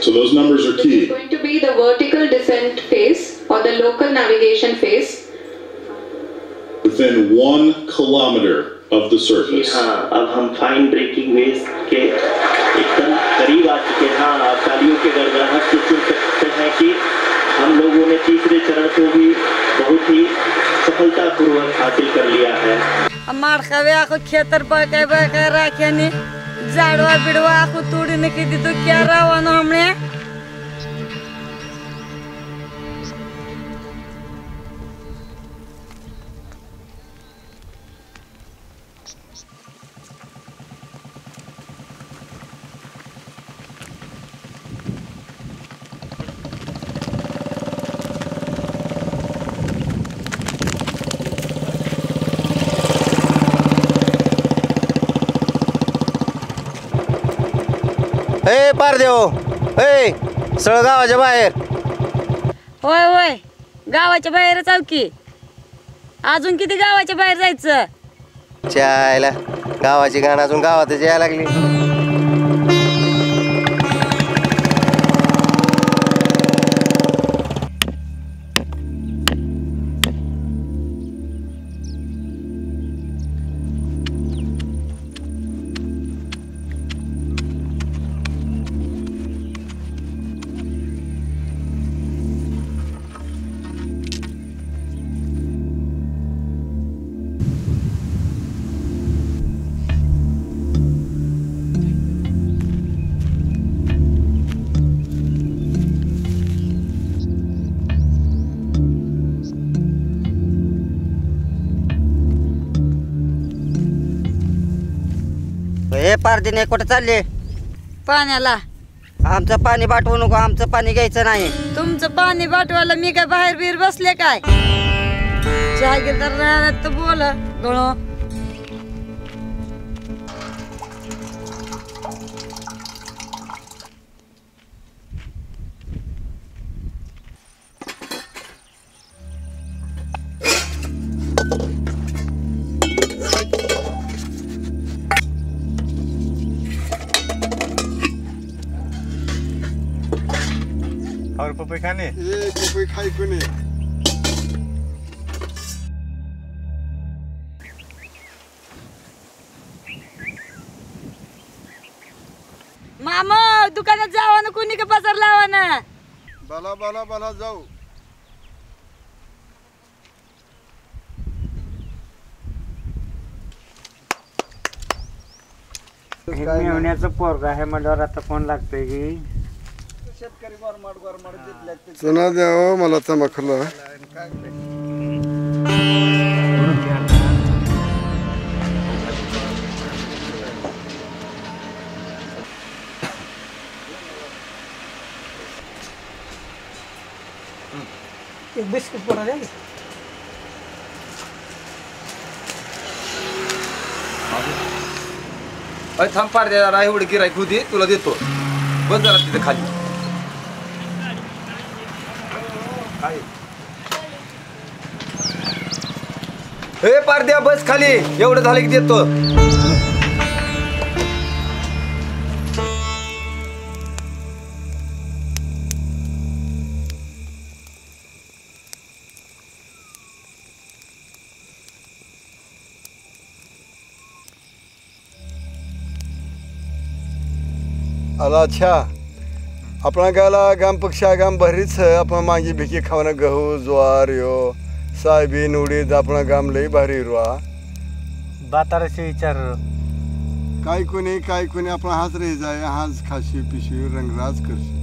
So those numbers are key. This is going to be the vertical descent phase or the local navigation phase. Within 1 kilometer of the surface. हाँ, अब हम fine breaking waves के एकदम करीब आ चुके हैं। हाँ, तालियों के गड़गड़ाहट से सुन सकते हैं कि हम लोगों ने तीसरे चरण को भी बहुत ही सफलतापूर्वक हासिल कर लिया है। हमार खवे आखो खेतर पर के रखे नहीं जाड़वा बिड़वा आखो तोड़ी ने की दी तो क्या रहा ना हमने ए पार देव ए सळ गावाच्या बाहेर होय होय गावाच्या बाहेरच आव की अजून किती गावाच्या बाहेर जायचं चायला गावाची गाणं अजून गावातच यायला लागली हे पारदिने कुठे चालले पाण्याला आमचं पाणी बाटवू नको आमचं पाणी घ्यायचं नाही तुमचं पाणी बाटवायला मी काय बाहेर बीर बसले काय जहागीरदार तर बोल गळो और पपई खाने ए पपई खाई कोने मामा दुकानात जावा ना कोणी का बाजार लावा ना बाला बाला बाला जाऊ मेवण्याचं पोरगा आहे म्हटल्यावर आता कोण लागतंय की शेतकरी गरमाट देतले चना द्याव मला तमाखला एक बिस्किट पोरा द्या अरे थांब पार द्या जरा एवढी गिराईक होती तुला देतो बस जरा तिथे खाली हे पार द्या बस खाली एवढं झालं की देतो आला अच्छा आपणा गाला गाम पक्षी गाम भरीच आपण मागे भिकी खावना गहू ज्वार यो सायबीन उडीद आपणा गाम लई भारी रुआ बाताराशी विचार काय कोणी आपण हाच रे जाय हाच खाशी पिशी रंगराज करशी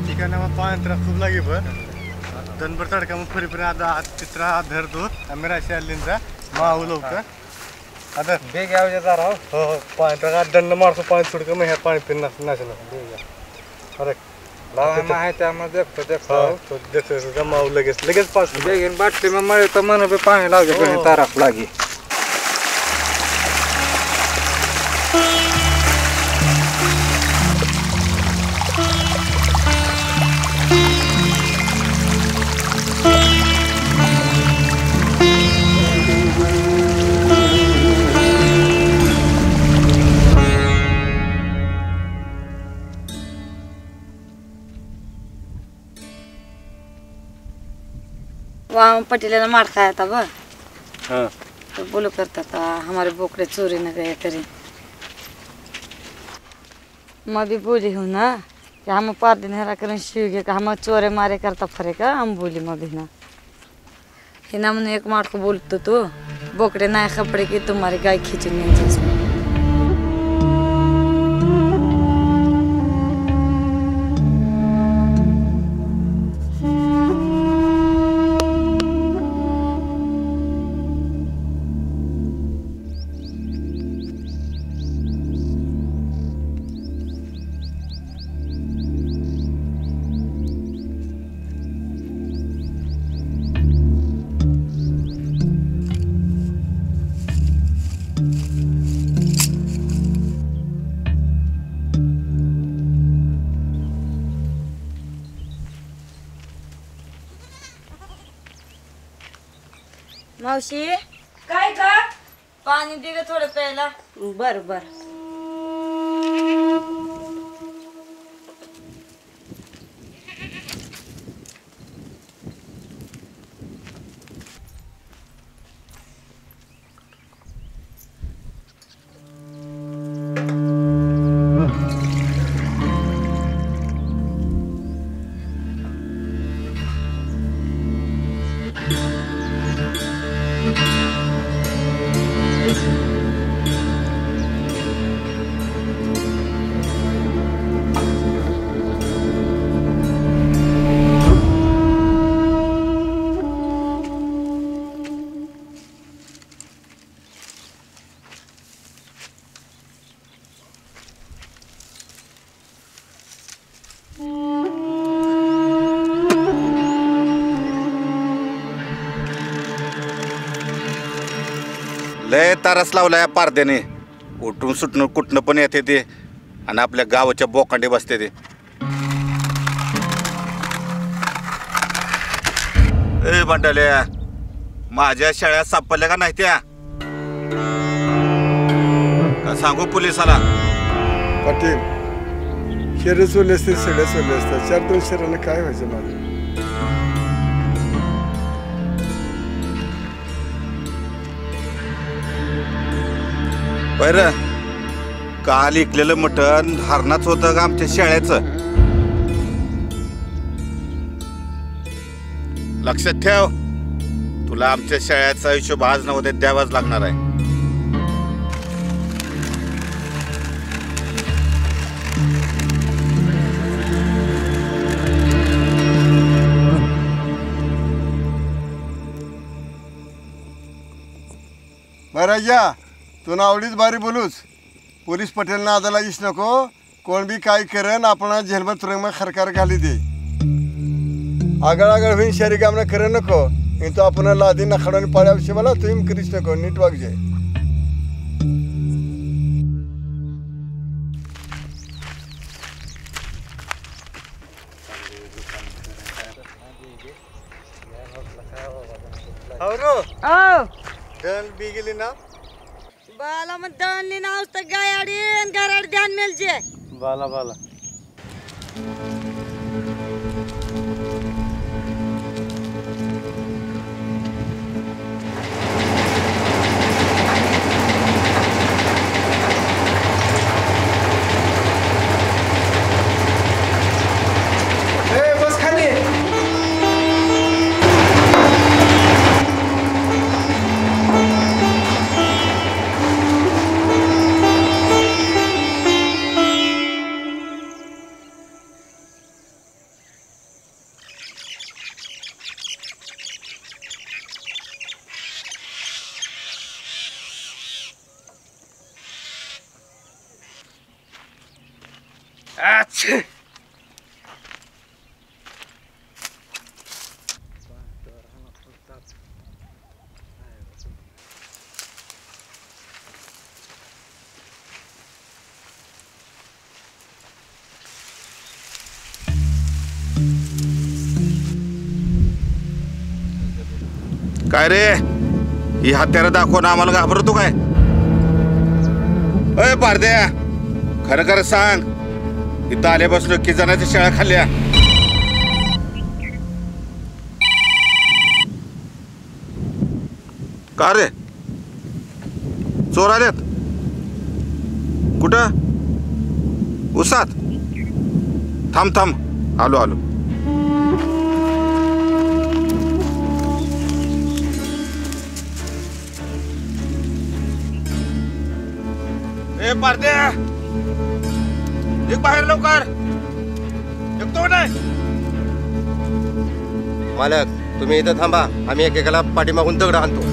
ठिकाणामा पाणी खूप लागे पण दनभर तडका मग फरी आता चित्रा धरतो आम्ही राशी आलींचा माऊ लवकर आता बेग यावं जरा हो पाणी दंड मारतो पाणी सुडकं मग ह्या पाणी पिणं नाचलं बेग अरे लावा आहे त्यामध्ये देखतो माऊ लगेच पाच बेगीन बाटली मग मळे तर मन पाणी लावते ताराप लागे वहाँ पटेला मार खाया था वह हाँ तो बोलो करता था हमारे बोकड़े चोरी न गए करें। मैं भी बोली हूँ ना कि हम पार दिन हरा करें शिव के हम चोरे मारे करता फरेगा हम बोली मैं भी ना हिना मैंने एक मार को बोलते तो बोकड़े नए कपड़े की तुम्हारी गाय खींचनी जिसमें मावशी काय का पाणी दे ग थोडं प्यायला बर बर लय तारस लावलाय पारद्याने उठून सुटणं कुठनं पण येते ते आणि आपल्या गावाच्या बोकांडे बसते ते ए बंडाल्या माझ्या शाळेत सापडल्या का नाही त्या का सांगू पोलिसाला पाटील शेरे सोडले असते सगळे सोडले असतात 4-2 शेरानं काय व्हायचं माझं बर काल इकलेलं मटण हरणाच होतं का आमच्या शाळेचं लक्षात ठेव तुला आमच्या शाळेचा हिशोब आज नव्हते द्यावाच लागणार आहे महाराजा तू आवडीच बारी बोलूच पोलीस पटेलना आदाला येस नको कोण बी काय करन आपण जेलमध्ये तुरुंगात खरकार घाली दे आगळ आगळ होईन शहरी कामना करे नको तो आपण लादी नखाडून पाड्याविषयी मला तुम्ही करीच नको नीट वागजे दल बी गेली ना बाला मग दणली ना उस्त गायाडी आणि घराड ध्यान मेलचे बाला बाला बस खाली काय रे ही हत्यारं दाखवून आम्हाला घाबरतो काय? अय पारद्या, खरं खरं सांग, इथं आले बसलो की जणांच्या शेळ्या खाल्ल्या? का रे चोर आलेत? कुठं? उसात? थांब थांब, आलो आलो. ए पारद्या, एक बाहेर लवकर, एकतो नाही. मालक तुम्ही इथं थांबा, आम्ही एकेकाला पाठीमागून दगड आणतो.